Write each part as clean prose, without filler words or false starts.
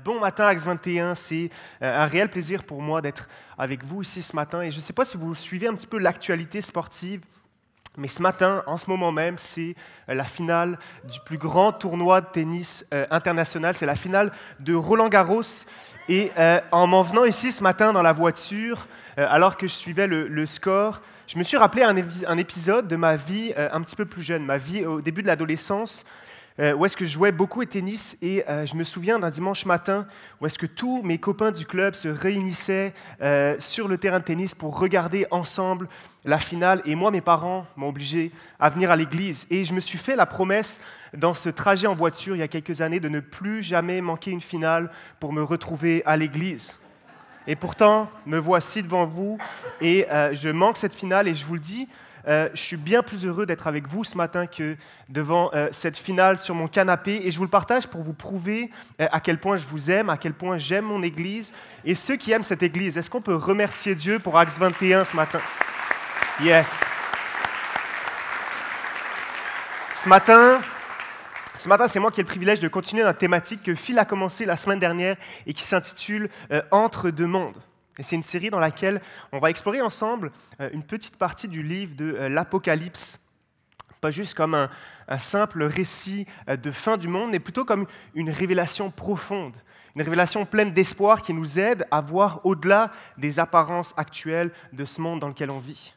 Bon matin, Axe 21, c'est un réel plaisir pour moi d'être avec vous ici ce matin. Et je ne sais pas si vous suivez un petit peu l'actualité sportive, mais ce matin, en ce moment même, c'est la finale du plus grand tournoi de tennis international. C'est la finale de Roland-Garros. Et en m'en venant ici ce matin dans la voiture, alors que je suivais le score, je me suis rappelé un épisode de ma vie un petit peu plus jeune, ma vie au début de l'adolescence, où est-ce que je jouais beaucoup au tennis et je me souviens d'un dimanche matin où est-ce que tous mes copains du club se réunissaient sur le terrain de tennis pour regarder ensemble la finale et moi, mes parents m'ont obligé à venir à l'église et je me suis fait la promesse dans ce trajet en voiture il y a quelques années de ne plus jamais manquer une finale pour me retrouver à l'église. Et pourtant, me voici devant vous et je manque cette finale et je vous le dis, je suis bien plus heureux d'être avec vous ce matin que devant cette finale sur mon canapé et je vous le partage pour vous prouver à quel point je vous aime, à quel point j'aime mon Église et ceux qui aiment cette Église. Est-ce qu'on peut remercier Dieu pour Axe 21 ce matin? Yes! Ce matin, c'est moi qui ai le privilège de continuer notre thématique que Phil a commencé la semaine dernière et qui s'intitule « Entre deux mondes ». Et c'est une série dans laquelle on va explorer ensemble une petite partie du livre de l'Apocalypse, pas juste comme un simple récit de fin du monde, mais plutôt comme une révélation profonde, une révélation pleine d'espoir qui nous aide à voir au-delà des apparences actuelles de ce monde dans lequel on vit.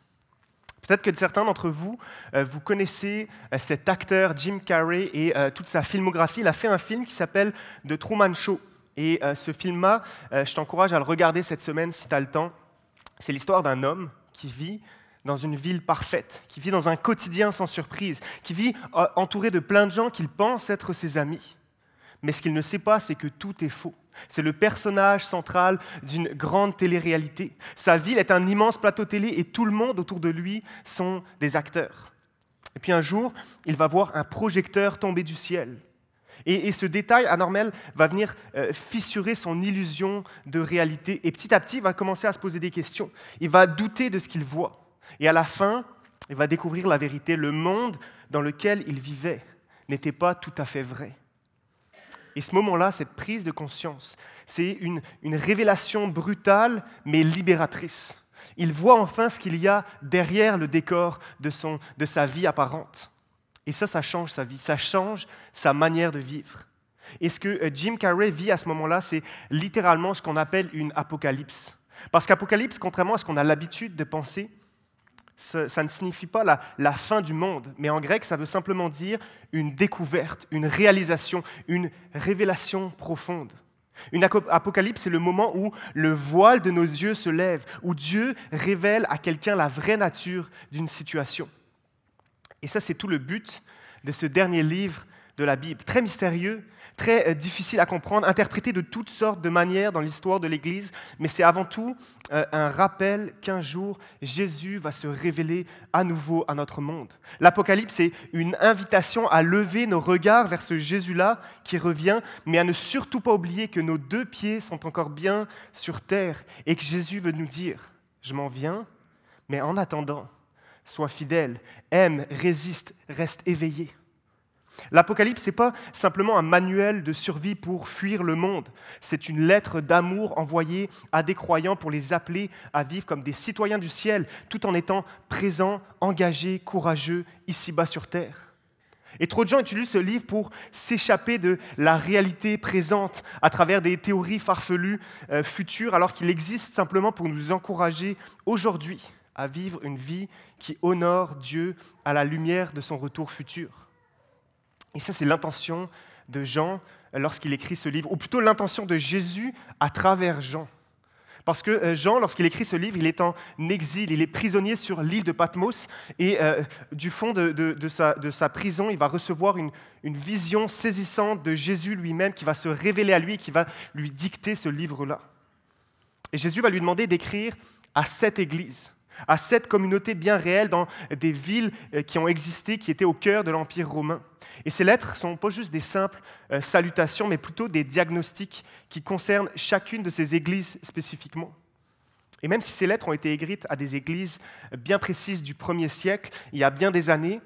Peut-être que certains d'entre vous, vous connaissez cet acteur Jim Carrey et toute sa filmographie. Il a fait un film qui s'appelle « The Truman Show ». Et ce film-là, je t'encourage à le regarder cette semaine si tu as le temps. C'est l'histoire d'un homme qui vit dans une ville parfaite, qui vit dans un quotidien sans surprise, qui vit entouré de plein de gens qu'il pense être ses amis. Mais ce qu'il ne sait pas, c'est que tout est faux. C'est le personnage central d'une grande télé-réalité. Sa ville est un immense plateau télé et tout le monde autour de lui sont des acteurs. Et puis un jour, il va voir un projecteur tomber du ciel. Et ce détail anormal va venir fissurer son illusion de réalité. Et petit à petit, il va commencer à se poser des questions. Il va douter de ce qu'il voit. Et à la fin, il va découvrir la vérité. Le monde dans lequel il vivait n'était pas tout à fait vrai. Et ce moment-là, cette prise de conscience, c'est une révélation brutale mais libératrice. Il voit enfin ce qu'il y a derrière le décor de sa vie apparente. Et ça change sa vie, ça change sa manière de vivre. Et ce que Jim Carrey vit à ce moment-là, c'est littéralement ce qu'on appelle une apocalypse. Parce qu'apocalypse, contrairement à ce qu'on a l'habitude de penser, ça ne signifie pas la fin du monde, mais en grec, ça veut simplement dire une découverte, une réalisation, une révélation profonde. Une apocalypse, c'est le moment où le voile de nos yeux se lève, où Dieu révèle à quelqu'un la vraie nature d'une situation. Et ça, c'est tout le but de ce dernier livre de la Bible. Très mystérieux, très difficile à comprendre, interprété de toutes sortes de manières dans l'histoire de l'Église, mais c'est avant tout un rappel qu'un jour, Jésus va se révéler à nouveau à notre monde. L'Apocalypse, c'est une invitation à lever nos regards vers ce Jésus-là qui revient, mais à ne surtout pas oublier que nos deux pieds sont encore bien sur terre et que Jésus veut nous dire « Je m'en viens, mais en attendant, sois fidèle, aime, résiste, reste éveillé. » L'Apocalypse, ce n'est pas simplement un manuel de survie pour fuir le monde. C'est une lettre d'amour envoyée à des croyants pour les appeler à vivre comme des citoyens du ciel, tout en étant présents, engagés, courageux, ici-bas sur terre. Et trop de gens utilisent ce livre pour s'échapper de la réalité présente à travers des théories farfelues futures, alors qu'il existe simplement pour nous encourager aujourd'hui à vivre une vie qui honore Dieu à la lumière de son retour futur. Et ça, c'est l'intention de Jean lorsqu'il écrit ce livre, ou plutôt l'intention de Jésus à travers Jean. Parce que Jean, lorsqu'il écrit ce livre, il est en exil, il est prisonnier sur l'île de Patmos, et du fond de sa prison, il va recevoir une vision saisissante de Jésus lui-même qui va se révéler à lui, qui va lui dicter ce livre-là. Et Jésus va lui demander d'écrire à 7 églises, à 7 communautés bien réelles dans des villes qui ont existé, qui étaient au cœur de l'Empire romain. Et ces lettres ne sont pas juste des simples salutations, mais plutôt des diagnostics qui concernent chacune de ces églises spécifiquement. Et même si ces lettres ont été écrites à des églises bien précises du 1er siècle, il y a bien des années,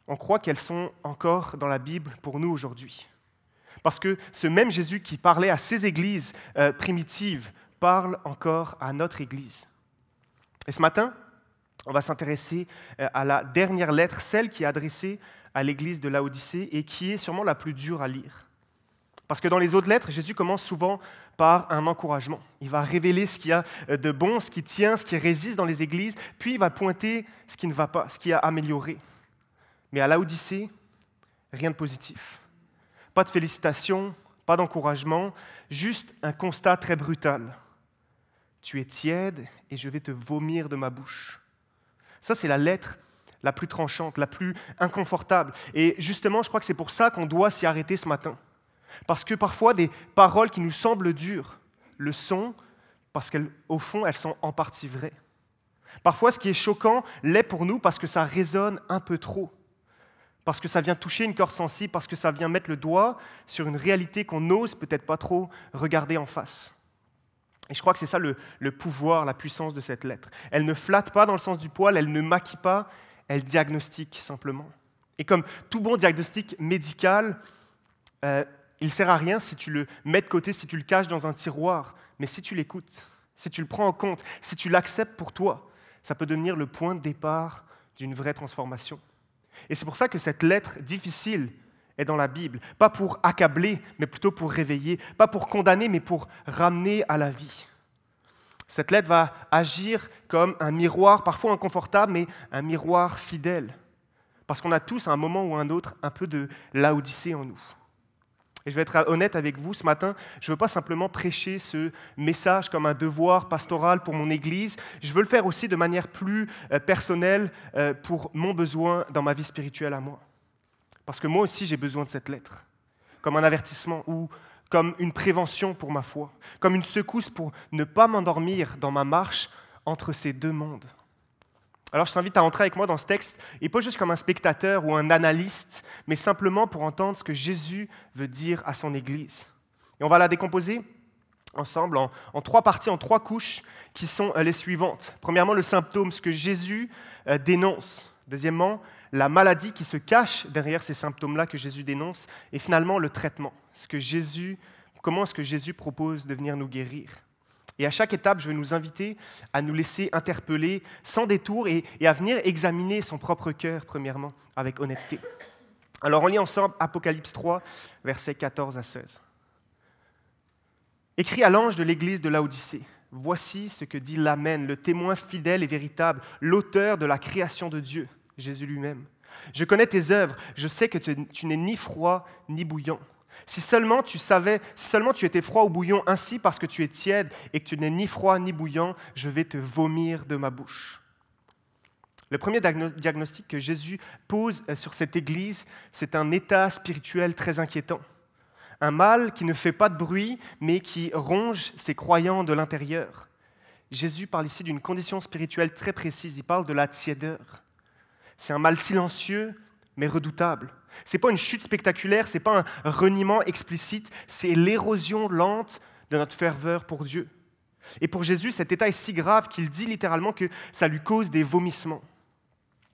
on croit qu'elles sont encore dans la Bible pour nous aujourd'hui. Parce que ce même Jésus qui parlait à ces églises primitives parle encore à notre Église. Et ce matin, on va s'intéresser à la dernière lettre, celle qui est adressée à l'église de Laodicée et qui est sûrement la plus dure à lire. Parce que dans les autres lettres, Jésus commence souvent par un encouragement. Il va révéler ce qu'il y a de bon, ce qui tient, ce qui résiste dans les églises, puis il va pointer ce qui ne va pas, ce qui a amélioré. Mais à Laodicée, rien de positif. Pas de félicitations, pas d'encouragement, juste un constat très brutal. Tu es tiède et je vais te vomir de ma bouche. Ça, c'est la lettre la plus tranchante, la plus inconfortable. Et justement, je crois que c'est pour ça qu'on doit s'y arrêter ce matin. Parce que parfois, des paroles qui nous semblent dures le sont parce qu'au fond, elles sont en partie vraies. Parfois, ce qui est choquant l'est pour nous parce que ça résonne un peu trop. Parce que ça vient toucher une corde sensible, parce que ça vient mettre le doigt sur une réalité qu'on n'ose peut-être pas trop regarder en face. Et je crois que c'est ça le pouvoir, la puissance de cette lettre. Elle ne flatte pas dans le sens du poil, elle ne maquille pas, elle diagnostique simplement. Et comme tout bon diagnostic médical, il ne sert à rien si tu le mets de côté, si tu le caches dans un tiroir. Mais si tu l'écoutes, si tu le prends en compte, si tu l'acceptes pour toi, ça peut devenir le point de départ d'une vraie transformation. Et c'est pour ça que cette lettre difficile est dans la Bible. Pas pour accabler, mais plutôt pour réveiller. Pas pour condamner, mais pour ramener à la vie. Cette lettre va agir comme un miroir, parfois inconfortable, mais un miroir fidèle. Parce qu'on a tous, à un moment ou à un autre, un peu de Laodicée en nous. Et je vais être honnête avec vous ce matin, je ne veux pas simplement prêcher ce message comme un devoir pastoral pour mon Église, je veux le faire aussi de manière plus personnelle pour mon besoin dans ma vie spirituelle à moi. Parce que moi aussi, j'ai besoin de cette lettre, comme un avertissement ou comme une prévention pour ma foi, comme une secousse pour ne pas m'endormir dans ma marche entre ces deux mondes. Alors je t'invite à entrer avec moi dans ce texte, et pas juste comme un spectateur ou un analyste, mais simplement pour entendre ce que Jésus veut dire à son Église. Et on va la décomposer ensemble en trois parties, en trois couches, qui sont les suivantes. Premièrement, le symptôme, ce que Jésus dénonce. Deuxièmement, la maladie qui se cache derrière ces symptômes-là que Jésus dénonce. Et finalement, le traitement. Comment est-ce que Jésus propose de venir nous guérir? Et à chaque étape, je vais nous inviter à nous laisser interpeller sans détour et à venir examiner son propre cœur, premièrement, avec honnêteté. Alors, on lit ensemble Apocalypse 3, versets 14 à 16. Écrit à l'ange de l'église de Laodicée, voici ce que dit l'Amen, le témoin fidèle et véritable, l'auteur de la création de Dieu, Jésus lui-même. Je connais tes œuvres, je sais que tu n'es ni froid ni bouillant. Si seulement tu étais froid ou bouillant ainsi parce que tu es tiède et que tu n'es ni froid ni bouillant, je vais te vomir de ma bouche. Le premier diagnostic que Jésus pose sur cette église, c'est un état spirituel très inquiétant. Un mal qui ne fait pas de bruit, mais qui ronge ses croyants de l'intérieur. Jésus parle ici d'une condition spirituelle très précise, il parle de la tiédeur. C'est un mal silencieux, mais redoutable. Ce n'est pas une chute spectaculaire, ce n'est pas un reniement explicite, c'est l'érosion lente de notre ferveur pour Dieu. Et pour Jésus, cet état est si grave qu'il dit littéralement que ça lui cause des vomissements.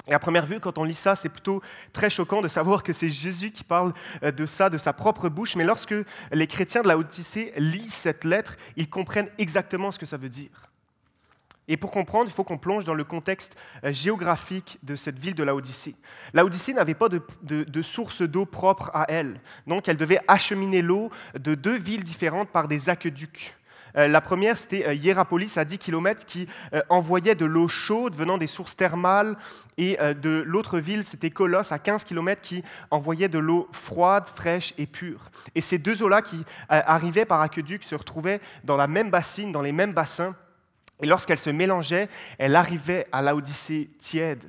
Et à première vue, quand on lit ça, c'est plutôt très choquant de savoir que c'est Jésus qui parle de ça, de sa propre bouche. Mais lorsque les chrétiens de Laodicée lisent cette lettre, ils comprennent exactement ce que ça veut dire. Et pour comprendre, il faut qu'on plonge dans le contexte géographique de cette ville de Laodicée. Laodicée n'avait pas de source d'eau propre à elle. Donc, elle devait acheminer l'eau de deux villes différentes par des aqueducs. La première, c'était Hiérapolis, à 10 km, qui envoyait de l'eau chaude venant des sources thermales. Et de l'autre ville, c'était Colosse, à 15 km, qui envoyait de l'eau froide, fraîche et pure. Et ces deux eaux-là qui arrivaient par aqueduc se retrouvaient dans la même bassine, dans les mêmes bassins. Et lorsqu'elles se mélangeaient, elle arrivait à Laodicée tiède.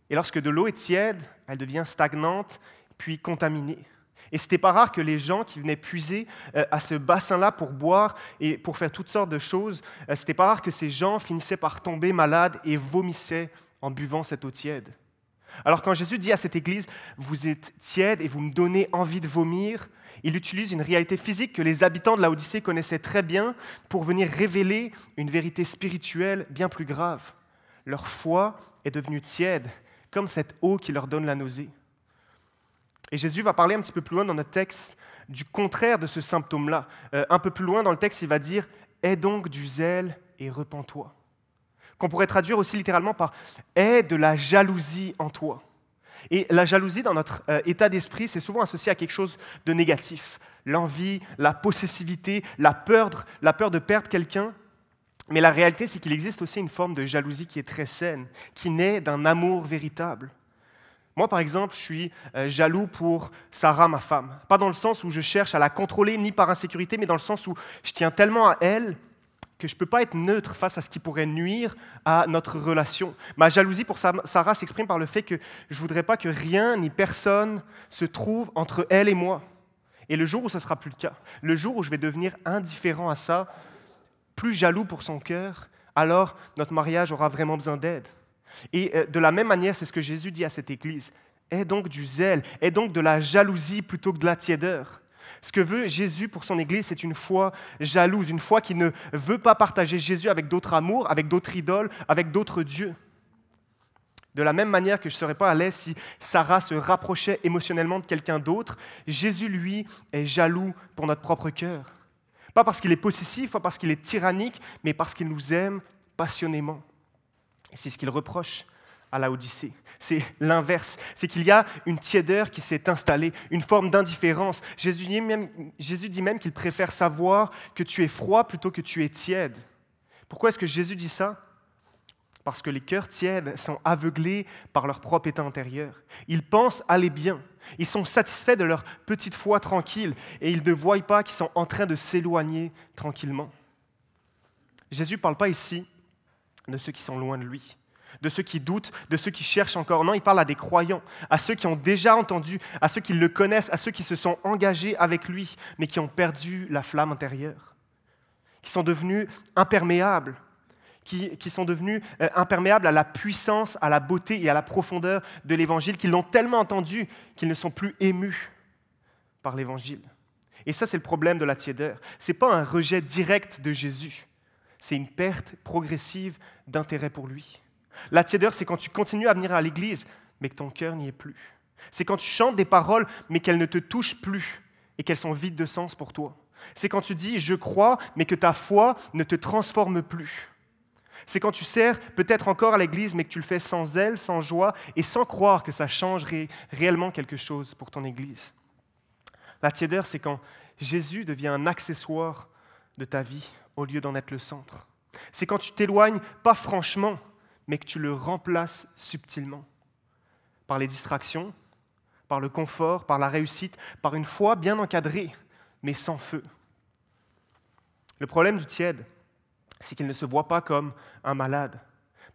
Et lorsque de l'eau est tiède, elle devient stagnante, puis contaminée. Et ce n'était pas rare que les gens qui venaient puiser à ce bassin-là pour boire et pour faire toutes sortes de choses, ce n'était pas rare que ces gens finissaient par tomber malades et vomissaient en buvant cette eau tiède. Alors quand Jésus dit à cette église « Vous êtes tiède et vous me donnez envie de vomir », il utilise une réalité physique que les habitants de Laodicée connaissaient très bien pour venir révéler une vérité spirituelle bien plus grave. Leur foi est devenue tiède, comme cette eau qui leur donne la nausée. Et Jésus va parler un petit peu plus loin dans notre texte du contraire de ce symptôme-là. Un peu plus loin dans le texte, il va dire « Aie donc du zèle et repens-toi », qu'on pourrait traduire aussi littéralement par « Aie de la jalousie en toi ». Et la jalousie, dans notre état d'esprit, c'est souvent associé à quelque chose de négatif. L'envie, la possessivité, la peur de perdre quelqu'un. Mais la réalité, c'est qu'il existe aussi une forme de jalousie qui est très saine, qui naît d'un amour véritable. Moi, par exemple, je suis jaloux pour Sarah, ma femme. Pas dans le sens où je cherche à la contrôler, ni par insécurité, mais dans le sens où je tiens tellement à elle que je ne peux pas être neutre face à ce qui pourrait nuire à notre relation. Ma jalousie pour Sarah s'exprime par le fait que je ne voudrais pas que rien ni personne se trouve entre elle et moi. Et le jour où ça ne sera plus le cas, le jour où je vais devenir indifférent à ça, plus jaloux pour son cœur, alors notre mariage aura vraiment besoin d'aide. Et de la même manière, c'est ce que Jésus dit à cette Église. Aie donc du zèle, aie donc de la jalousie plutôt que de la tiédeur. Ce que veut Jésus pour son Église, c'est une foi jalouse, une foi qui ne veut pas partager Jésus avec d'autres amours, avec d'autres idoles, avec d'autres dieux. De la même manière que je ne serais pas à l'aise si Sarah se rapprochait émotionnellement de quelqu'un d'autre, Jésus, lui, est jaloux pour notre propre cœur. Pas parce qu'il est possessif, pas parce qu'il est tyrannique, mais parce qu'il nous aime passionnément. Et c'est ce qu'il reproche à Laodicée. C'est l'inverse. C'est qu'il y a une tiédeur qui s'est installée, une forme d'indifférence. Jésus dit même qu'il préfère savoir que tu es froid plutôt que tu es tiède. Pourquoi est-ce que Jésus dit ça? Parce que les cœurs tièdes sont aveuglés par leur propre état intérieur. Ils pensent aller bien. Ils sont satisfaits de leur petite foi tranquille et ils ne voient pas qu'ils sont en train de s'éloigner tranquillement. Jésus ne parle pas ici de ceux qui sont loin de lui, de ceux qui doutent, de ceux qui cherchent encore. Non, il parle à des croyants, à ceux qui ont déjà entendu, à ceux qui le connaissent, à ceux qui se sont engagés avec lui, mais qui ont perdu la flamme intérieure, qui sont devenus imperméables, qui sont devenus imperméables à la puissance, à la beauté et à la profondeur de l'Évangile, qu'ils l'ont tellement entendu qu'ils ne sont plus émus par l'Évangile. Et ça, c'est le problème de la tiédeur. Ce n'est pas un rejet direct de Jésus, c'est une perte progressive d'intérêt pour lui. La tiédeur, c'est quand tu continues à venir à l'église, mais que ton cœur n'y est plus. C'est quand tu chantes des paroles, mais qu'elles ne te touchent plus et qu'elles sont vides de sens pour toi. C'est quand tu dis « je crois », mais que ta foi ne te transforme plus. C'est quand tu sers peut-être encore à l'église, mais que tu le fais sans zèle, sans joie et sans croire que ça change réellement quelque chose pour ton église. La tiédeur, c'est quand Jésus devient un accessoire de ta vie au lieu d'en être le centre. C'est quand tu t'éloignes, pas franchement, mais que tu le remplaces subtilement. Par les distractions, par le confort, par la réussite, par une foi bien encadrée, mais sans feu. Le problème du tiède, c'est qu'il ne se voit pas comme un malade,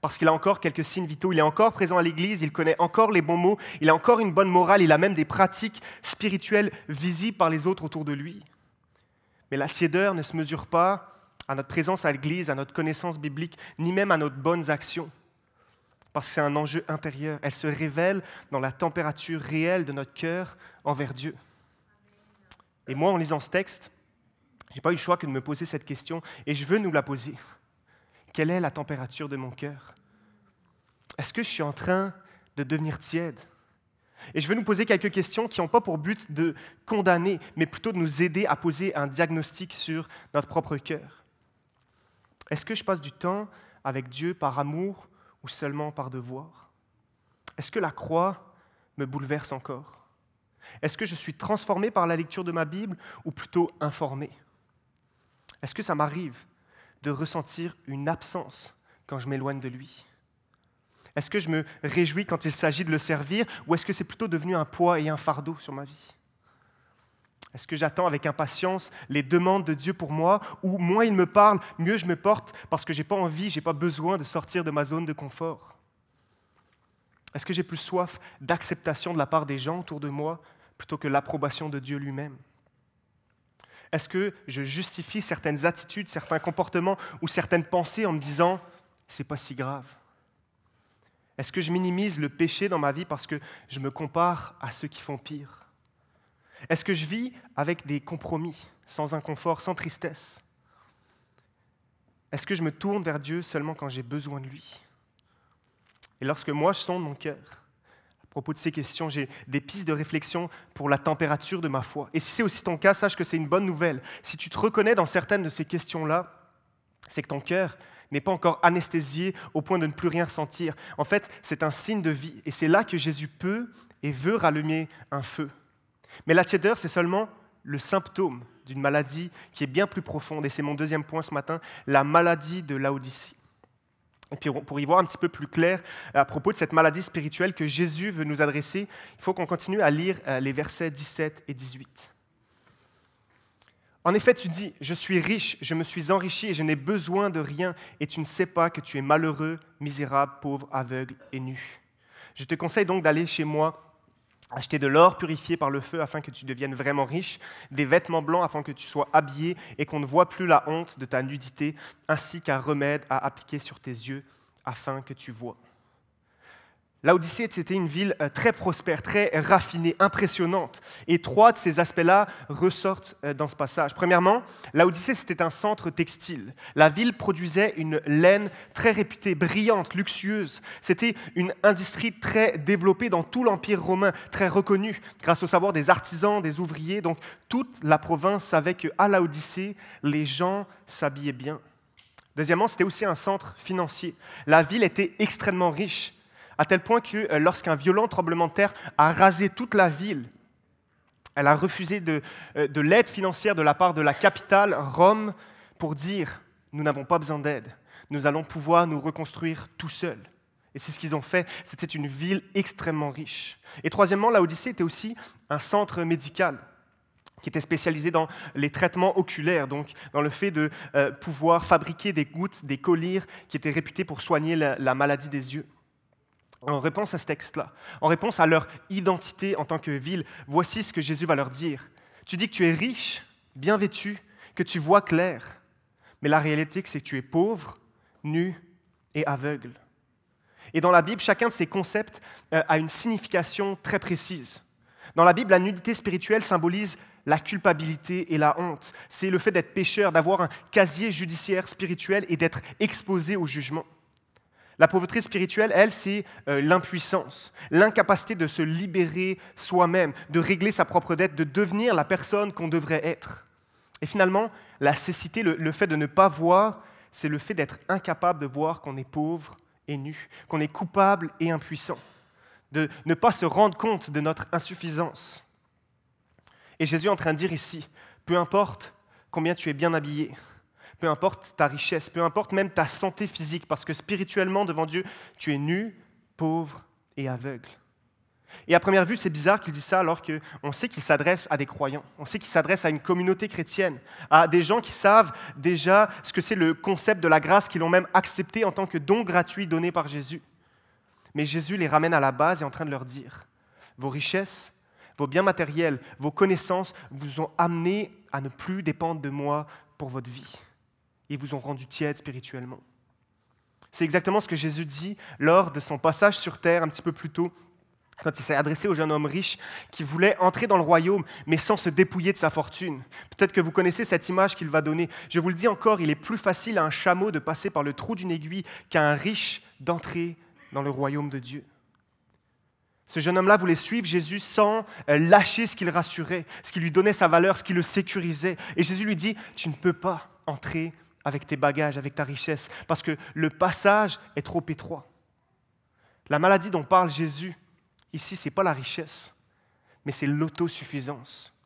parce qu'il a encore quelques signes vitaux, il est encore présent à l'église, il connaît encore les bons mots, il a encore une bonne morale, il a même des pratiques spirituelles visibles par les autres autour de lui. Mais la tiédeur ne se mesure pas à notre présence à l'église, à notre connaissance biblique, ni même à nos bonnes actions, parce que c'est un enjeu intérieur. Elle se révèle dans la température réelle de notre cœur envers Dieu. Et moi, en lisant ce texte, je n'ai pas eu le choix que de me poser cette question, et je veux nous la poser. Quelle est la température de mon cœur? Est-ce que je suis en train de devenir tiède? Et je veux nous poser quelques questions qui n'ont pas pour but de condamner, mais plutôt de nous aider à poser un diagnostic sur notre propre cœur. Est-ce que je passe du temps avec Dieu par amour ou seulement par devoir? Est-ce que la croix me bouleverse encore? Est-ce que je suis transformé par la lecture de ma Bible ou plutôt informé? Est-ce que ça m'arrive de ressentir une absence quand je m'éloigne de lui? Est-ce que je me réjouis quand il s'agit de le servir ou est-ce que c'est plutôt devenu un poids et un fardeau sur ma vie? Est-ce que j'attends avec impatience les demandes de Dieu pour moi ou moins il me parle, mieux je me porte parce que je n'ai pas envie, je n'ai pas besoin de sortir de ma zone de confort? Est-ce que j'ai plus soif d'acceptation de la part des gens autour de moi plutôt que l'approbation de Dieu lui-même? Est-ce que je justifie certaines attitudes, certains comportements ou certaines pensées en me disant « c'est pas si grave » ? Est-ce que je minimise le péché dans ma vie parce que je me compare à ceux qui font pire? Est-ce que je vis avec des compromis, sans inconfort, sans tristesse? Est-ce que je me tourne vers Dieu seulement quand j'ai besoin de lui? Et lorsque moi je sonde mon cœur, propos de ces questions, j'ai des pistes de réflexion pour la température de ma foi. Et si c'est aussi ton cas, sache que c'est une bonne nouvelle. Si tu te reconnais dans certaines de ces questions-là, c'est que ton cœur n'est pas encore anesthésié au point de ne plus rien ressentir. En fait, c'est un signe de vie. Et c'est là que Jésus peut et veut rallumer un feu. Mais la tiédeur, c'est seulement le symptôme d'une maladie qui est bien plus profonde. Et c'est mon deuxième point ce matin, la maladie de Laodicée. Et puis pour y voir un petit peu plus clair à propos de cette maladie spirituelle que Jésus veut nous adresser, il faut qu'on continue à lire les versets 17 et 18. En effet, tu dis, je suis riche, je me suis enrichi et je n'ai besoin de rien, et tu ne sais pas que tu es malheureux, misérable, pauvre, aveugle et nu. Je te conseille donc d'aller chez moi, acheter de l'or purifié par le feu afin que tu deviennes vraiment riche, des vêtements blancs afin que tu sois habillé et qu'on ne voit plus la honte de ta nudité, ainsi qu'un remède à appliquer sur tes yeux afin que tu vois. Laodicée, c'était une ville très prospère, très raffinée, impressionnante. Et trois de ces aspects-là ressortent dans ce passage. Premièrement, Laodicée, c'était un centre textile. La ville produisait une laine très réputée, brillante, luxueuse. C'était une industrie très développée dans tout l'Empire romain, très reconnue, grâce au savoir des artisans, des ouvriers. Donc, toute la province savait qu'à Laodicée, les gens s'habillaient bien. Deuxièmement, c'était aussi un centre financier. La ville était extrêmement riche, à tel point que lorsqu'un violent tremblement de terre a rasé toute la ville, elle a refusé de l'aide financière de la part de la capitale, Rome, pour dire « nous n'avons pas besoin d'aide, nous allons pouvoir nous reconstruire tout seuls ». Et c'est ce qu'ils ont fait, c'était une ville extrêmement riche. Et troisièmement, Laodicée était aussi un centre médical qui était spécialisé dans les traitements oculaires, donc dans le fait de pouvoir fabriquer des gouttes, des collyres qui étaient réputés pour soigner la maladie des yeux. En réponse à ce texte-là, en réponse à leur identité en tant que ville, voici ce que Jésus va leur dire. Tu dis que tu es riche, bien vêtu, que tu vois clair, mais la réalité, c'est que tu es pauvre, nu et aveugle. Et dans la Bible, chacun de ces concepts a une signification très précise. Dans la Bible, la nudité spirituelle symbolise la culpabilité et la honte. C'est le fait d'être pécheur, d'avoir un casier judiciaire spirituel et d'être exposé au jugement. La pauvreté spirituelle, elle, c'est l'impuissance, l'incapacité de se libérer soi-même, de régler sa propre dette, de devenir la personne qu'on devrait être. Et finalement, la cécité, le fait de ne pas voir, c'est le fait d'être incapable de voir qu'on est pauvre et nu, qu'on est coupable et impuissant, de ne pas se rendre compte de notre insuffisance. Et Jésus est en train de dire ici, peu importe combien tu es bien habillé, peu importe ta richesse, peu importe même ta santé physique, parce que spirituellement, devant Dieu, tu es nu, pauvre et aveugle. Et à première vue, c'est bizarre qu'il dise ça alors qu'on sait qu'il s'adresse à des croyants, on sait qu'il s'adresse à une communauté chrétienne, à des gens qui savent déjà ce que c'est le concept de la grâce, qui l'ont même accepté en tant que don gratuit donné par Jésus. Mais Jésus les ramène à la base et est en train de leur dire, vos richesses, vos biens matériels, vos connaissances vous ont amené à ne plus dépendre de moi pour votre vie. Ils vous ont rendu tiède spirituellement. C'est exactement ce que Jésus dit lors de son passage sur terre un petit peu plus tôt, quand il s'est adressé au jeune homme riche qui voulait entrer dans le royaume, mais sans se dépouiller de sa fortune. Peut-être que vous connaissez cette image qu'il va donner. Je vous le dis encore, il est plus facile à un chameau de passer par le trou d'une aiguille qu'à un riche d'entrer dans le royaume de Dieu. Ce jeune homme-là voulait suivre Jésus sans lâcher ce qui le rassurait, ce qui lui donnait sa valeur, ce qui le sécurisait. Et Jésus lui dit, tu ne peux pas entrer avec tes bagages, avec ta richesse, parce que le passage est trop étroit. La maladie dont parle Jésus, ici, ce n'est pas la richesse, mais c'est l'autosuffisance.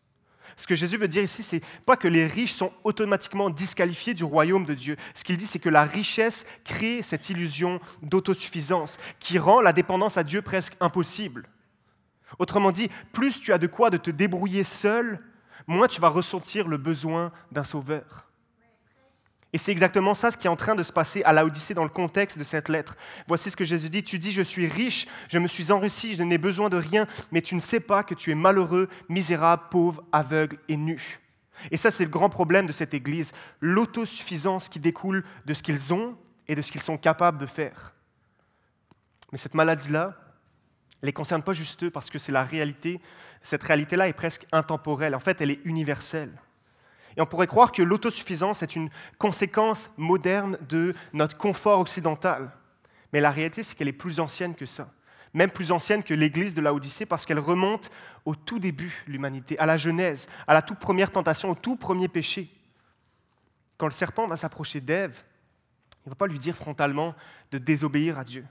Ce que Jésus veut dire ici, ce n'est pas que les riches sont automatiquement disqualifiés du royaume de Dieu. Ce qu'il dit, c'est que la richesse crée cette illusion d'autosuffisance qui rend la dépendance à Dieu presque impossible. Autrement dit, plus tu as de quoi de te débrouiller seul, moins tu vas ressentir le besoin d'un sauveur. Et c'est exactement ça ce qui est en train de se passer à Laodicée dans le contexte de cette lettre. Voici ce que Jésus dit, tu dis, je suis riche, je me suis enrichi, je n'ai besoin de rien, mais tu ne sais pas que tu es malheureux, misérable, pauvre, aveugle et nu. Et ça, c'est le grand problème de cette Église, l'autosuffisance qui découle de ce qu'ils ont et de ce qu'ils sont capables de faire. Mais cette maladie-là ne les concerne pas juste eux, parce que c'est la réalité. Cette réalité-là est presque intemporelle. En fait, elle est universelle. Et on pourrait croire que l'autosuffisance est une conséquence moderne de notre confort occidental. Mais la réalité, c'est qu'elle est plus ancienne que ça. même plus ancienne que l'église de Laodicée, parce qu'elle remonte au tout début de l'humanité, à la Genèse, à la toute première tentation, au tout premier péché. Quand le serpent va s'approcher d'Ève, il ne va pas lui dire frontalement de désobéir à Dieu.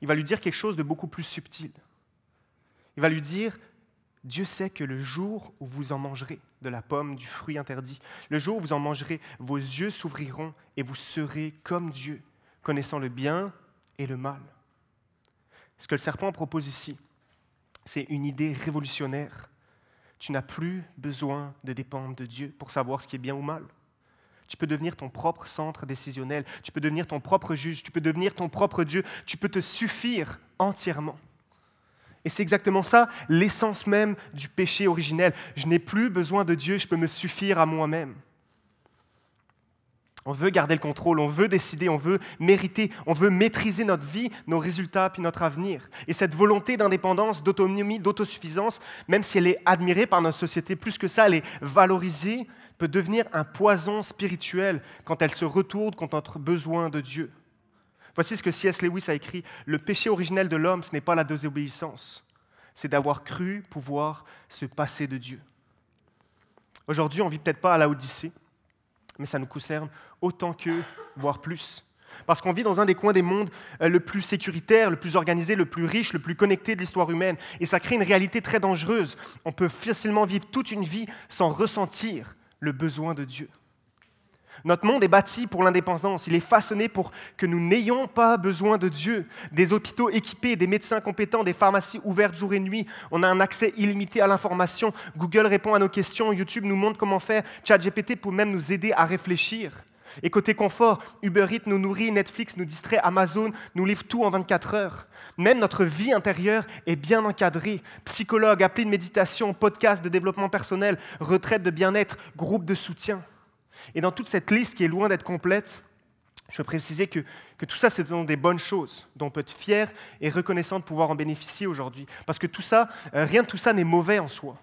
Il va lui dire quelque chose de beaucoup plus subtil. Il va lui dire, Dieu sait que le jour où vous en mangerez de la pomme, du fruit interdit, le jour où vous en mangerez, vos yeux s'ouvriront et vous serez comme Dieu, connaissant le bien et le mal. Ce que le serpent propose ici, c'est une idée révolutionnaire. Tu n'as plus besoin de dépendre de Dieu pour savoir ce qui est bien ou mal. Tu peux devenir ton propre centre décisionnel, tu peux devenir ton propre juge, tu peux devenir ton propre Dieu, tu peux te suffire entièrement. Et c'est exactement ça, l'essence même du péché originel. Je n'ai plus besoin de Dieu, je peux me suffire à moi-même. On veut garder le contrôle, on veut décider, on veut mériter, on veut maîtriser notre vie, nos résultats, puis notre avenir. Et cette volonté d'indépendance, d'autonomie, d'autosuffisance, même si elle est admirée par notre société, plus que ça, elle est valorisée, peut devenir un poison spirituel quand elle se retourne contre notre besoin de Dieu. Voici ce que C.S. Lewis a écrit. Le péché originel de l'homme, ce n'est pas la désobéissance, c'est d'avoir cru pouvoir se passer de Dieu. Aujourd'hui, on ne vit peut-être pas à Laodicée, mais ça nous concerne autant qu'eux, voire plus. Parce qu'on vit dans un des coins des mondes le plus sécuritaire, le plus organisé, le plus riche, le plus connecté de l'histoire humaine. Et ça crée une réalité très dangereuse. On peut facilement vivre toute une vie sans ressentir le besoin de Dieu. Notre monde est bâti pour l'indépendance. Il est façonné pour que nous n'ayons pas besoin de Dieu. Des hôpitaux équipés, des médecins compétents, des pharmacies ouvertes jour et nuit. On a un accès illimité à l'information. Google répond à nos questions. YouTube nous montre comment faire. ChatGPT peut même nous aider à réfléchir. Et côté confort, Uber Eats nous nourrit, Netflix nous distrait, Amazon nous livre tout en 24 heures. Même notre vie intérieure est bien encadrée. Psychologue, appli de méditation, podcast de développement personnel, retraite de bien-être, groupe de soutien. Et dans toute cette liste qui est loin d'être complète, je veux préciser que tout ça, ce sont des bonnes choses dont on peut être fier et reconnaissant de pouvoir en bénéficier aujourd'hui. Parce que tout ça, rien de tout ça n'est mauvais en soi.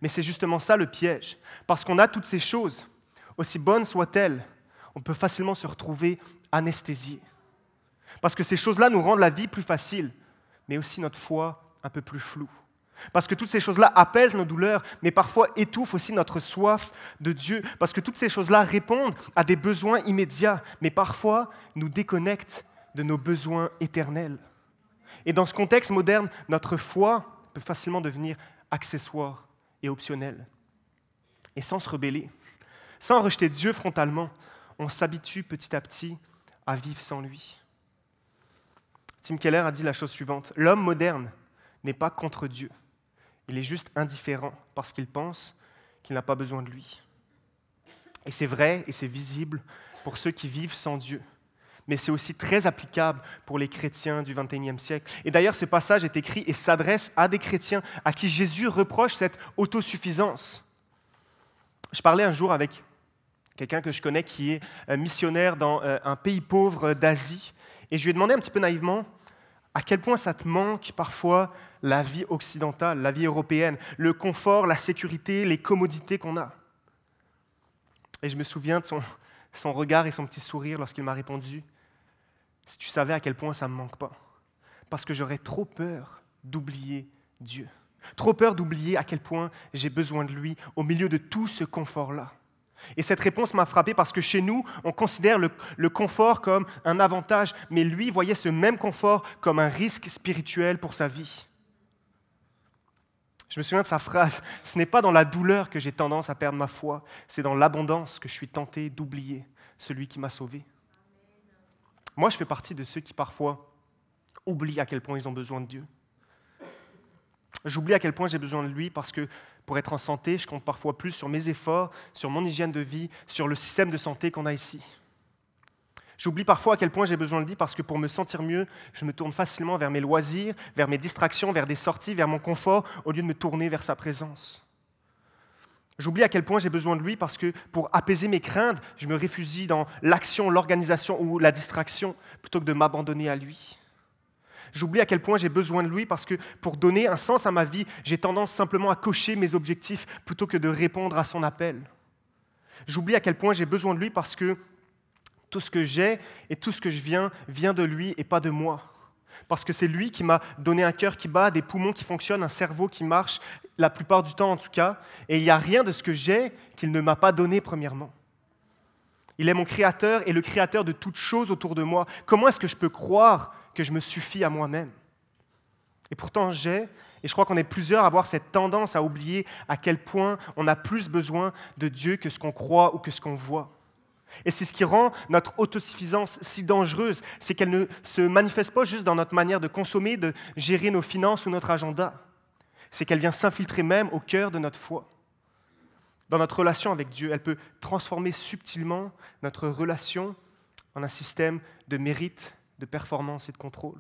Mais c'est justement ça le piège. Parce qu'on a toutes ces choses, aussi bonnes soient-elles, on peut facilement se retrouver anesthésié. Parce que ces choses-là nous rendent la vie plus facile, mais aussi notre foi un peu plus floue. Parce que toutes ces choses-là apaisent nos douleurs, mais parfois étouffent aussi notre soif de Dieu. Parce que toutes ces choses-là répondent à des besoins immédiats, mais parfois nous déconnectent de nos besoins éternels. Et dans ce contexte moderne, notre foi peut facilement devenir accessoire et optionnelle. Et sans se rebeller, sans rejeter Dieu frontalement, on s'habitue petit à petit à vivre sans lui. Tim Keller a dit la chose suivante: l'homme moderne n'est pas contre Dieu. Il est juste indifférent parce qu'il pense qu'il n'a pas besoin de lui. Et c'est vrai et c'est visible pour ceux qui vivent sans Dieu. Mais c'est aussi très applicable pour les chrétiens du XXIe siècle. Et d'ailleurs, ce passage est écrit et s'adresse à des chrétiens à qui Jésus reproche cette autosuffisance. Je parlais un jour avec quelqu'un que je connais qui est missionnaire dans un pays pauvre d'Asie. Et je lui ai demandé un petit peu naïvement à quel point ça te manque parfois la vie occidentale, la vie européenne, le confort, la sécurité, les commodités qu'on a. Et je me souviens de son regard et son petit sourire lorsqu'il m'a répondu « Si tu savais à quel point ça ne me manque pas, parce que j'aurais trop peur d'oublier Dieu, trop peur d'oublier à quel point j'ai besoin de lui au milieu de tout ce confort-là. » Et cette réponse m'a frappé parce que chez nous, on considère le confort comme un avantage, mais lui voyait ce même confort comme un risque spirituel pour sa vie. Je me souviens de sa phrase, « Ce n'est pas dans la douleur que j'ai tendance à perdre ma foi, c'est dans l'abondance que je suis tenté d'oublier celui qui m'a sauvé. » Moi, je fais partie de ceux qui parfois oublient à quel point ils ont besoin de Dieu. J'oublie à quel point j'ai besoin de lui parce que pour être en santé, je compte parfois plus sur mes efforts, sur mon hygiène de vie, sur le système de santé qu'on a ici. J'oublie parfois à quel point j'ai besoin de lui parce que pour me sentir mieux, je me tourne facilement vers mes loisirs, vers mes distractions, vers des sorties, vers mon confort, au lieu de me tourner vers sa présence. J'oublie à quel point j'ai besoin de lui parce que pour apaiser mes craintes, je me réfugie dans l'action, l'organisation ou la distraction plutôt que de m'abandonner à lui. J'oublie à quel point j'ai besoin de lui parce que pour donner un sens à ma vie, j'ai tendance simplement à cocher mes objectifs plutôt que de répondre à son appel. J'oublie à quel point j'ai besoin de lui parce que tout ce que j'ai et tout ce que je vient de lui et pas de moi. Parce que c'est lui qui m'a donné un cœur qui bat, des poumons qui fonctionnent, un cerveau qui marche, la plupart du temps en tout cas, et il n'y a rien de ce que j'ai qu'il ne m'a pas donné premièrement. Il est mon créateur et le créateur de toutes choses autour de moi. Comment est-ce que je peux croire que je me suffis à moi-même? Et pourtant et je crois qu'on est plusieurs à avoir cette tendance à oublier à quel point on a plus besoin de Dieu que ce qu'on croit ou que ce qu'on voit. Et c'est ce qui rend notre autosuffisance si dangereuse, c'est qu'elle ne se manifeste pas juste dans notre manière de consommer, de gérer nos finances ou notre agenda. C'est qu'elle vient s'infiltrer même au cœur de notre foi. Dans notre relation avec Dieu, elle peut transformer subtilement notre relation en un système de mérite, de performance et de contrôle.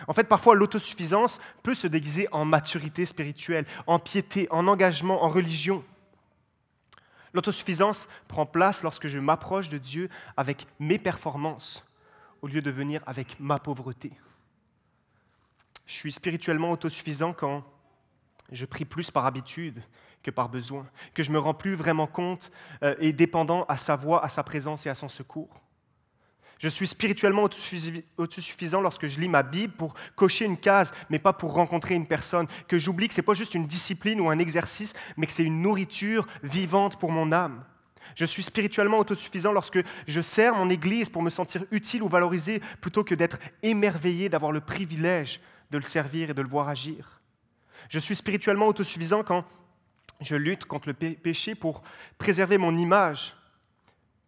En fait, parfois, l'autosuffisance peut se déguiser en maturité spirituelle, en piété, en engagement, en religion. L'autosuffisance prend place lorsque je m'approche de Dieu avec mes performances, au lieu de venir avec ma pauvreté. Je suis spirituellement autosuffisant quand je prie plus par habitude que par besoin, que je ne me rends plus vraiment compte et dépendant à sa voix, à sa présence et à son secours. Je suis spirituellement autosuffisant lorsque je lis ma Bible pour cocher une case, mais pas pour rencontrer une personne, que j'oublie que ce n'est pas juste une discipline ou un exercice, mais que c'est une nourriture vivante pour mon âme. Je suis spirituellement autosuffisant lorsque je sers mon Église pour me sentir utile ou valorisé, plutôt que d'être émerveillé d'avoir le privilège de le servir et de le voir agir. Je suis spirituellement autosuffisant quand je lutte contre le péché pour préserver mon image,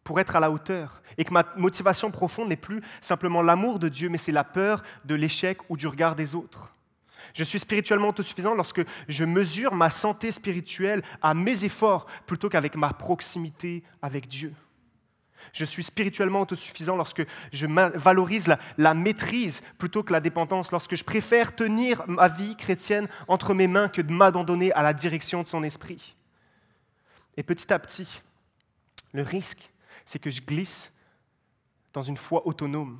pour être à la hauteur, et que ma motivation profonde n'est plus simplement l'amour de Dieu, mais c'est la peur de l'échec ou du regard des autres. Je suis spirituellement autosuffisant lorsque je mesure ma santé spirituelle à mes efforts plutôt qu'avec ma proximité avec Dieu. Je suis spirituellement autosuffisant lorsque je valorise la maîtrise plutôt que la dépendance, lorsque je préfère tenir ma vie chrétienne entre mes mains que de m'abandonner à la direction de son esprit. Et petit à petit, le risque, c'est que je glisse dans une foi autonome,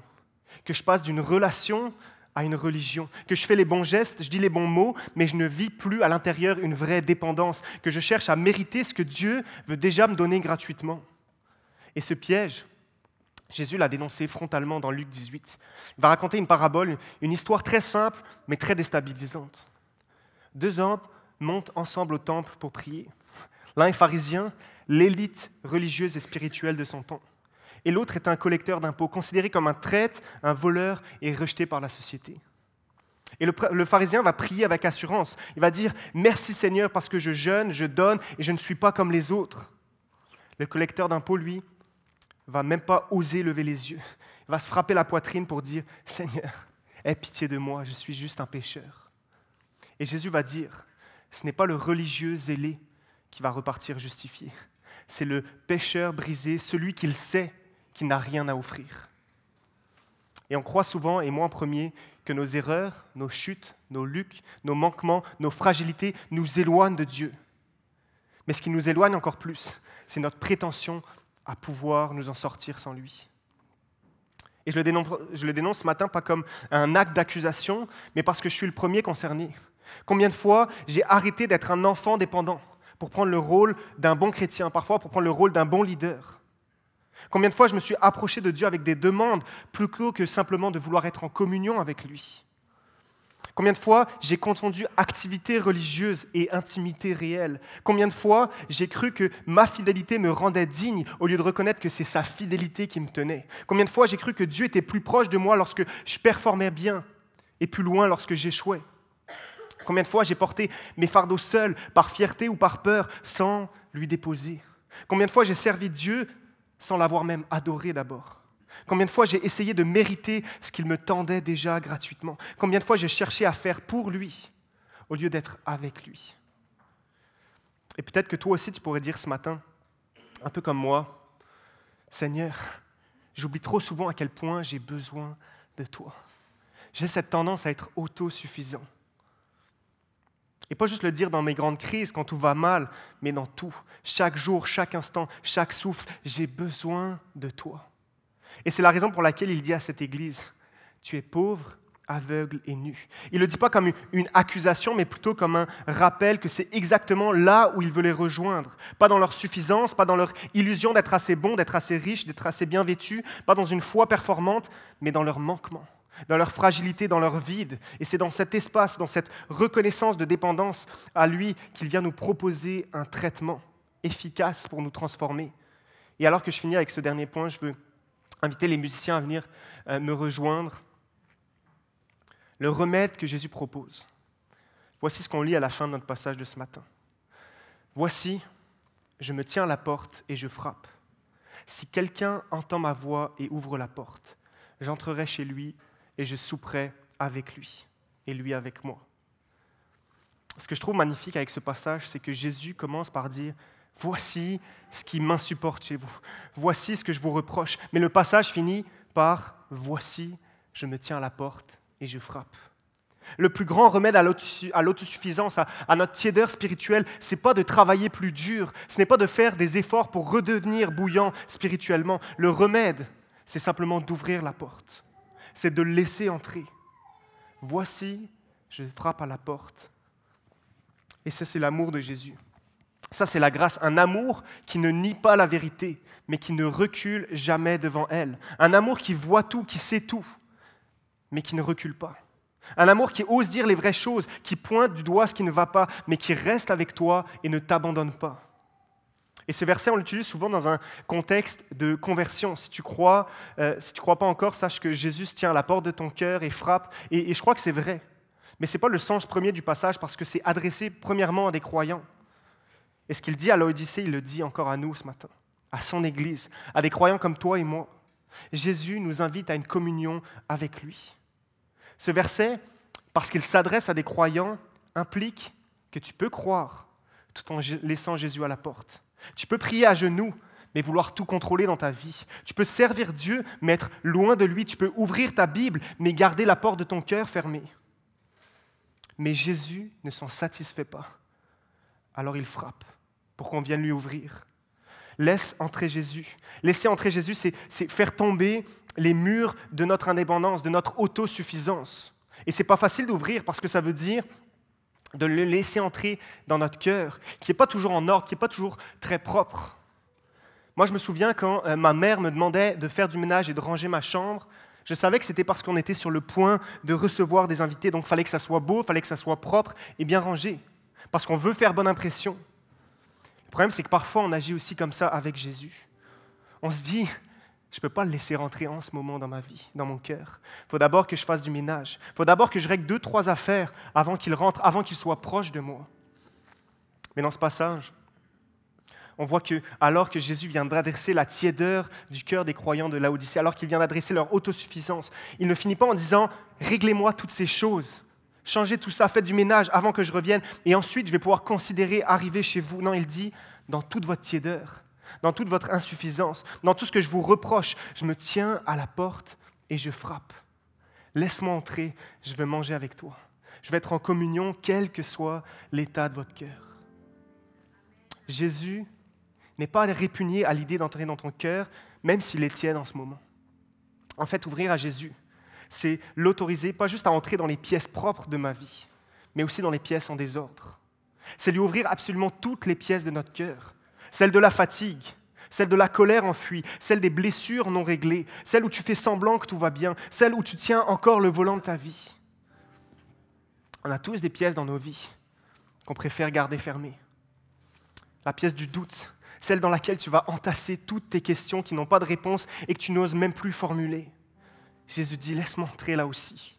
que je passe d'une relation à une religion, que je fais les bons gestes, je dis les bons mots, mais je ne vis plus à l'intérieur une vraie dépendance, que je cherche à mériter ce que Dieu veut déjà me donner gratuitement. Et ce piège, Jésus l'a dénoncé frontalement dans Luc 18. Il va raconter une parabole, une histoire très simple, mais très déstabilisante. 2 hommes montent ensemble au temple pour prier. L'un est pharisien, l'élite religieuse et spirituelle de son temps. Et l'autre est un collecteur d'impôts, considéré comme un traître, un voleur et rejeté par la société. Et le pharisien va prier avec assurance. Il va dire « Merci Seigneur parce que je jeûne, je donne et je ne suis pas comme les autres. » Le collecteur d'impôts, lui, va même pas oser lever les yeux. Il va se frapper la poitrine pour dire « Seigneur, aie pitié de moi, je suis juste un pécheur. » Et Jésus va dire « Ce n'est pas le religieux zélé qui va repartir justifié. C'est le pécheur brisé, celui qui le sait, qui n'a rien à offrir. » Et on croit souvent, et moi en premier, que nos erreurs, nos chutes, nos luttes, nos manquements, nos fragilités nous éloignent de Dieu. Mais ce qui nous éloigne encore plus, c'est notre prétention à pouvoir nous en sortir sans lui. Et je le dénonce ce matin pas comme un acte d'accusation, mais parce que je suis le premier concerné. Combien de fois j'ai arrêté d'être un enfant dépendant pour prendre le rôle d'un bon chrétien, parfois pour prendre le rôle d'un bon leader? Combien de fois je me suis approché de Dieu avec des demandes plutôt que simplement de vouloir être en communion avec lui? Combien de fois j'ai confondu activité religieuse et intimité réelle? Combien de fois j'ai cru que ma fidélité me rendait digne au lieu de reconnaître que c'est sa fidélité qui me tenait? Combien de fois j'ai cru que Dieu était plus proche de moi lorsque je performais bien et plus loin lorsque j'échouais? Combien de fois j'ai porté mes fardeaux seul, par fierté ou par peur, sans lui déposer? Combien de fois j'ai servi Dieu sans l'avoir même adoré d'abord? Combien de fois j'ai essayé de mériter ce qu'il me tendait déjà gratuitement? Combien de fois j'ai cherché à faire pour lui au lieu d'être avec lui? Et peut-être que toi aussi tu pourrais dire ce matin, un peu comme moi, « Seigneur, j'oublie trop souvent à quel point j'ai besoin de toi. J'ai cette tendance à être autosuffisant. » Et pas juste le dire dans mes grandes crises, quand tout va mal, mais dans tout. Chaque jour, chaque instant, chaque souffle, j'ai besoin de toi. Et c'est la raison pour laquelle il dit à cette église, « Tu es pauvre, aveugle et nu. » Il ne le dit pas comme une accusation, mais plutôt comme un rappel que c'est exactement là où il veut les rejoindre. Pas dans leur suffisance, pas dans leur illusion d'être assez bon, d'être assez riche, d'être assez bien vêtu, pas dans une foi performante, mais dans leur manquement. dans leur fragilité, dans leur vide. Et c'est dans cet espace, dans cette reconnaissance de dépendance à lui qu'il vient nous proposer un traitement efficace pour nous transformer. Et alors que je finis avec ce dernier point, je veux inviter les musiciens à venir me rejoindre. Le remède que Jésus propose. Voici ce qu'on lit à la fin de notre passage de ce matin. Voici, je me tiens à la porte et je frappe. Si quelqu'un entend ma voix et ouvre la porte, j'entrerai chez lui et je souperai avec lui et lui avec moi. Ce que je trouve magnifique avec ce passage, c'est que Jésus commence par dire « Voici ce qui m'insupporte chez vous. Voici ce que je vous reproche. » Mais le passage finit par « Voici, je me tiens à la porte et je frappe. » Le plus grand remède à l'autosuffisance, à notre tiédeur spirituelle, ce n'est pas de travailler plus dur, ce n'est pas de faire des efforts pour redevenir bouillant spirituellement. Le remède, c'est simplement d'ouvrir la porte, c'est de le laisser entrer. Voici, je frappe à la porte. Et ça, c'est l'amour de Jésus. Ça, c'est la grâce, un amour qui ne nie pas la vérité, mais qui ne recule jamais devant elle. Un amour qui voit tout, qui sait tout, mais qui ne recule pas. Un amour qui ose dire les vraies choses, qui pointe du doigt ce qui ne va pas, mais qui reste avec toi et ne t'abandonne pas. Et ce verset, on l'utilise souvent dans un contexte de conversion. Si tu crois pas encore, sache que Jésus se tient à la porte de ton cœur et frappe. Et je crois que c'est vrai. Mais ce n'est pas le sens premier du passage parce que c'est adressé premièrement à des croyants. Et ce qu'il dit à Laodicée, il le dit encore à nous ce matin, à son Église, à des croyants comme toi et moi. Jésus nous invite à une communion avec lui. Ce verset, parce qu'il s'adresse à des croyants, implique que tu peux croire tout en laissant Jésus à la porte. Tu peux prier à genoux, mais vouloir tout contrôler dans ta vie. Tu peux servir Dieu, mais être loin de lui. Tu peux ouvrir ta Bible, mais garder la porte de ton cœur fermée. Mais Jésus ne s'en satisfait pas. Alors il frappe pour qu'on vienne lui ouvrir. Laisse entrer Jésus. Laisser entrer Jésus, c'est faire tomber les murs de notre indépendance, de notre autosuffisance. Et ce n'est pas facile d'ouvrir parce que ça veut dire de le laisser entrer dans notre cœur, qui n'est pas toujours en ordre, qui n'est pas toujours très propre. Moi, je me souviens quand ma mère me demandait de faire du ménage et de ranger ma chambre, je savais que c'était parce qu'on était sur le point de recevoir des invités, donc il fallait que ça soit beau, il fallait que ça soit propre et bien rangé, parce qu'on veut faire bonne impression. Le problème, c'est que parfois, on agit aussi comme ça avec Jésus. On se dit, je ne peux pas le laisser rentrer en ce moment dans ma vie, dans mon cœur. Il faut d'abord que je fasse du ménage. Il faut d'abord que je règle 2-3 affaires avant qu'il rentre, avant qu'il soit proche de moi. Mais dans ce passage, on voit que, alors que Jésus vient d'adresser la tiédeur du cœur des croyants de Laodicée, alors qu'il vient d'adresser leur autosuffisance, il ne finit pas en disant « Réglez-moi toutes ces choses, changez tout ça, faites du ménage avant que je revienne, et ensuite je vais pouvoir considérer arriver chez vous. » Non, il dit « Dans toute votre tiédeur, dans toute votre insuffisance, dans tout ce que je vous reproche, je me tiens à la porte et je frappe. Laisse-moi entrer, je veux manger avec toi. Je vais être en communion, quel que soit l'état de votre cœur. » Jésus n'est pas répugné à l'idée d'entrer dans ton cœur, même s'il est tiède en ce moment. En fait, ouvrir à Jésus, c'est l'autoriser pas juste à entrer dans les pièces propres de ma vie, mais aussi dans les pièces en désordre. C'est lui ouvrir absolument toutes les pièces de notre cœur. Celle de la fatigue, celle de la colère enfuie, celle des blessures non réglées, celle où tu fais semblant que tout va bien, celle où tu tiens encore le volant de ta vie. On a tous des pièces dans nos vies qu'on préfère garder fermées. La pièce du doute, celle dans laquelle tu vas entasser toutes tes questions qui n'ont pas de réponse et que tu n'oses même plus formuler. Jésus dit, laisse-moi entrer là aussi.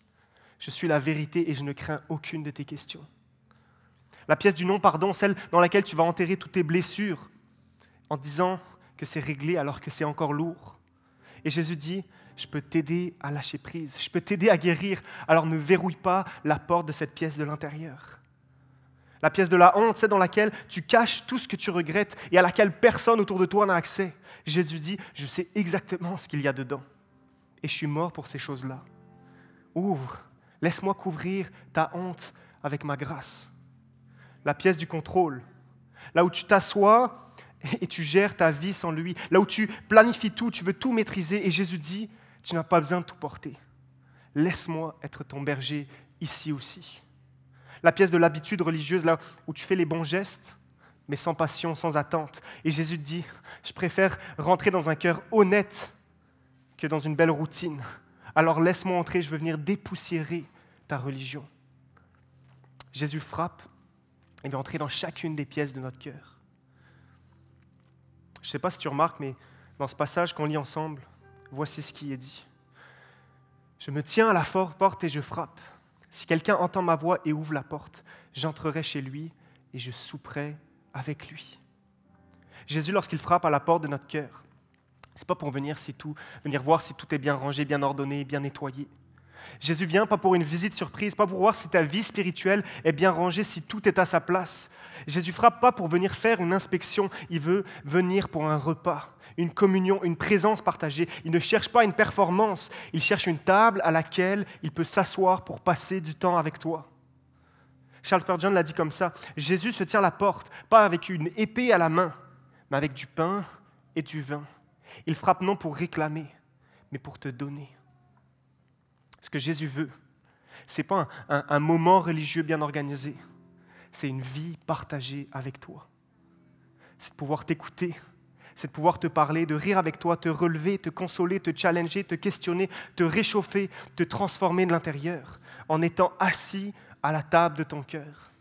Je suis la vérité et je ne crains aucune de tes questions. La pièce du non-pardon, celle dans laquelle tu vas enterrer toutes tes blessures en disant que c'est réglé alors que c'est encore lourd. Et Jésus dit, je peux t'aider à lâcher prise, je peux t'aider à guérir, alors ne verrouille pas la porte de cette pièce de l'intérieur. La pièce de la honte, celle dans laquelle tu caches tout ce que tu regrettes et à laquelle personne autour de toi n'a accès. Jésus dit, je sais exactement ce qu'il y a dedans et je suis mort pour ces choses-là. Ouvre, laisse-moi couvrir ta honte avec ma grâce. La pièce du contrôle, là où tu t'assois et tu gères ta vie sans lui, là où tu planifies tout, tu veux tout maîtriser, et Jésus dit, tu n'as pas besoin de tout porter. Laisse-moi être ton berger ici aussi. La pièce de l'habitude religieuse, là où tu fais les bons gestes, mais sans passion, sans attente. Et Jésus te dit, je préfère rentrer dans un cœur honnête que dans une belle routine. Alors laisse-moi entrer, je veux venir dépoussiérer ta religion. Jésus frappe et vient entrer dans chacune des pièces de notre cœur. Je ne sais pas si tu remarques, mais dans ce passage qu'on lit ensemble, voici ce qui est dit. Je me tiens à la porte et je frappe. Si quelqu'un entend ma voix et ouvre la porte, j'entrerai chez lui et je souperai avec lui. Jésus, lorsqu'il frappe à la porte de notre cœur, ce n'est pas pour venir voir si tout est bien rangé, bien ordonné, bien nettoyé. Jésus vient pas pour une visite surprise, pas pour voir si ta vie spirituelle est bien rangée, si tout est à sa place. Jésus frappe pas pour venir faire une inspection, il veut venir pour un repas, une communion, une présence partagée. Il ne cherche pas une performance, il cherche une table à laquelle il peut s'asseoir pour passer du temps avec toi. Charles Spurgeon l'a dit comme ça, Jésus se tient à la porte, pas avec une épée à la main, mais avec du pain et du vin. Il frappe non pour réclamer, mais pour te donner. Ce que Jésus veut, ce n'est pas un moment religieux bien organisé, c'est une vie partagée avec toi. C'est de pouvoir t'écouter, c'est de pouvoir te parler, de rire avec toi, te relever, te consoler, te challenger, te questionner, te réchauffer, te transformer de l'intérieur, en étant assis à la table de ton cœur.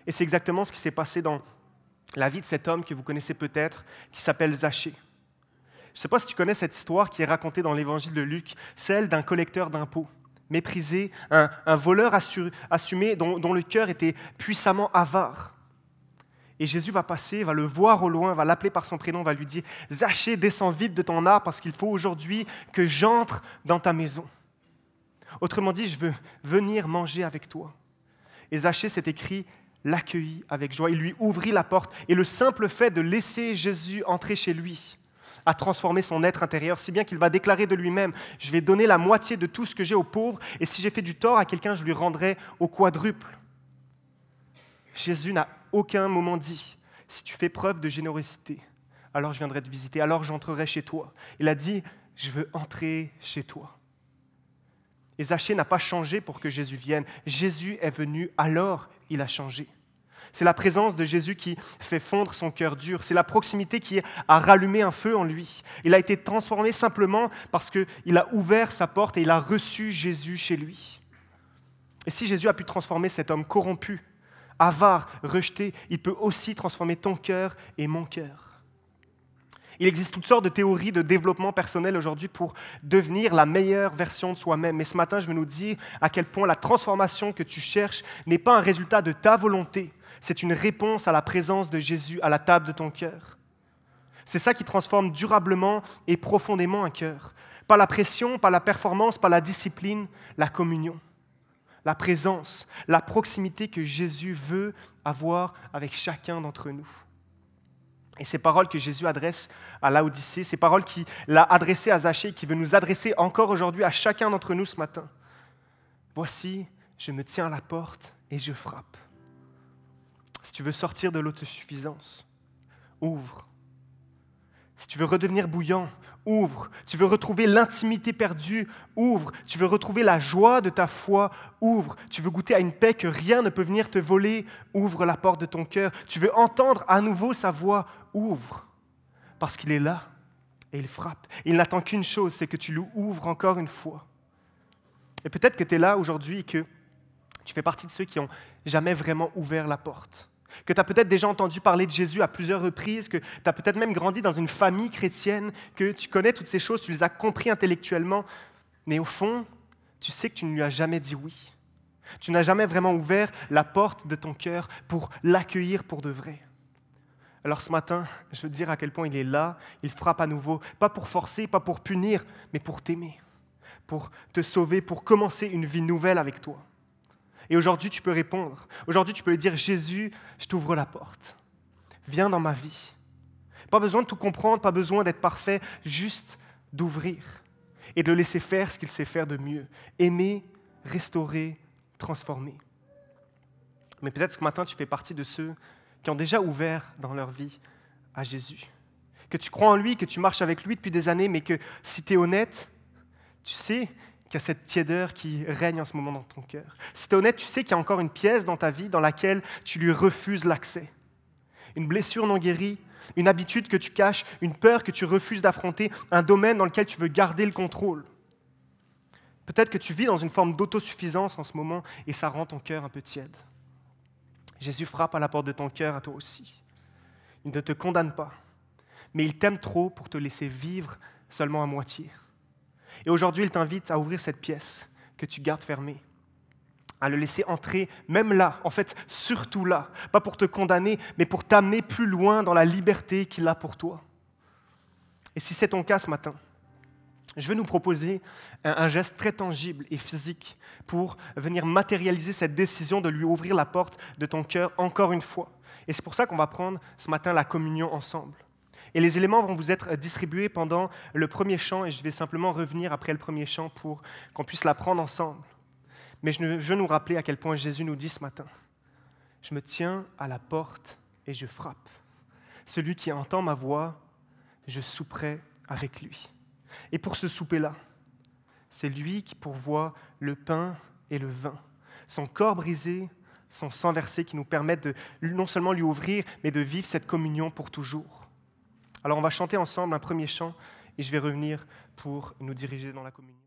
Et c'est exactement ce qui s'est passé dans la vie de cet homme que vous connaissez peut-être, qui s'appelle Zachée. Je ne sais pas si tu connais cette histoire qui est racontée dans l'évangile de Luc, celle d'un collecteur d'impôts, méprisé, un voleur assumé dont le cœur était puissamment avare. Et Jésus va passer, va le voir au loin, va l'appeler par son prénom, va lui dire « Zachée, descends vite de ton arbre parce qu'il faut aujourd'hui que j'entre dans ta maison. » Autrement dit, je veux venir manger avec toi. Et Zachée, c'est écrit, l'accueillit avec joie. Il lui ouvrit la porte. Et le simple fait de laisser Jésus entrer chez lui a transformé son être intérieur, si bien qu'il va déclarer de lui-même « Je vais donner la moitié de tout ce que j'ai aux pauvres, et si j'ai fait du tort à quelqu'un, je lui rendrai au quadruple. » Jésus n'a aucun moment dit « Si tu fais preuve de générosité, alors je viendrai te visiter, alors j'entrerai chez toi. » Il a dit « Je veux entrer chez toi. » Et Zachée n'a pas changé pour que Jésus vienne. Jésus est venu, alors il a changé. C'est la présence de Jésus qui fait fondre son cœur dur. C'est la proximité qui a rallumé un feu en lui. Il a été transformé simplement parce qu'il a ouvert sa porte et il a reçu Jésus chez lui. Et si Jésus a pu transformer cet homme corrompu, avare, rejeté, il peut aussi transformer ton cœur et mon cœur. Il existe toutes sortes de théories de développement personnel aujourd'hui pour devenir la meilleure version de soi-même. Mais ce matin, je veux nous dire à quel point la transformation que tu cherches n'est pas un résultat de ta volonté. C'est une réponse à la présence de Jésus à la table de ton cœur. C'est ça qui transforme durablement et profondément un cœur. Pas la pression, pas la performance, pas la discipline, la communion, la présence, la proximité que Jésus veut avoir avec chacun d'entre nous. Et ces paroles que Jésus adresse à Laodicée, ces paroles qu'il a adressées à Zachée, qui veut nous adresser encore aujourd'hui à chacun d'entre nous ce matin. Voici, je me tiens à la porte et je frappe. Si tu veux sortir de l'autosuffisance, ouvre. Si tu veux redevenir bouillant, ouvre. Tu veux retrouver l'intimité perdue, ouvre. Tu veux retrouver la joie de ta foi, ouvre. Tu veux goûter à une paix que rien ne peut venir te voler, ouvre la porte de ton cœur. Tu veux entendre à nouveau sa voix, ouvre. Parce qu'il est là et il frappe. Il n'attend qu'une chose, c'est que tu lui ouvres encore une fois. Et peut-être que tu es là aujourd'hui et que tu fais partie de ceux qui n'ont jamais vraiment ouvert la porte. Que tu as peut-être déjà entendu parler de Jésus à plusieurs reprises, que tu as peut-être même grandi dans une famille chrétienne, que tu connais toutes ces choses, tu les as compris intellectuellement, mais au fond, tu sais que tu ne lui as jamais dit oui. Tu n'as jamais vraiment ouvert la porte de ton cœur pour l'accueillir pour de vrai. Alors ce matin, je veux te dire à quel point il est là, il frappe à nouveau, pas pour forcer, pas pour punir, mais pour t'aimer, pour te sauver, pour commencer une vie nouvelle avec toi. Et aujourd'hui, tu peux répondre. Aujourd'hui, tu peux lui dire « Jésus, je t'ouvre la porte. Viens dans ma vie. » Pas besoin de tout comprendre, pas besoin d'être parfait, juste d'ouvrir et de laisser faire ce qu'il sait faire de mieux. Aimer, restaurer, transformer. Mais peut-être ce matin, tu fais partie de ceux qui ont déjà ouvert dans leur vie à Jésus. Que tu crois en lui, que tu marches avec lui depuis des années, mais que si tu es honnête, tu sais qu'il y a cette tiédeur qui règne en ce moment dans ton cœur. Si tu es honnête, tu sais qu'il y a encore une pièce dans ta vie dans laquelle tu lui refuses l'accès. Une blessure non guérie, une habitude que tu caches, une peur que tu refuses d'affronter, un domaine dans lequel tu veux garder le contrôle. Peut-être que tu vis dans une forme d'autosuffisance en ce moment et ça rend ton cœur un peu tiède. Jésus frappe à la porte de ton cœur à toi aussi. Il ne te condamne pas, mais il t'aime trop pour te laisser vivre seulement à moitié. Et aujourd'hui, il t'invite à ouvrir cette pièce que tu gardes fermée, à le laisser entrer même là, en fait, surtout là, pas pour te condamner, mais pour t'amener plus loin dans la liberté qu'il a pour toi. Et si c'est ton cas ce matin, je veux nous proposer un geste très tangible et physique pour venir matérialiser cette décision de lui ouvrir la porte de ton cœur encore une fois. Et c'est pour ça qu'on va prendre ce matin la communion ensemble. Et les éléments vont vous être distribués pendant le premier chant, et je vais simplement revenir après le premier chant pour qu'on puisse la prendre ensemble. Mais je veux nous rappeler à quel point Jésus nous dit ce matin, « Je me tiens à la porte et je frappe. Celui qui entend ma voix, je souperai avec lui. » Et pour ce souper-là, c'est lui qui pourvoit le pain et le vin, son corps brisé, son sang versé qui nous permettent de non seulement lui ouvrir, mais de vivre cette communion pour toujours. Alors on va chanter ensemble un premier chant et je vais revenir pour nous diriger dans la communion.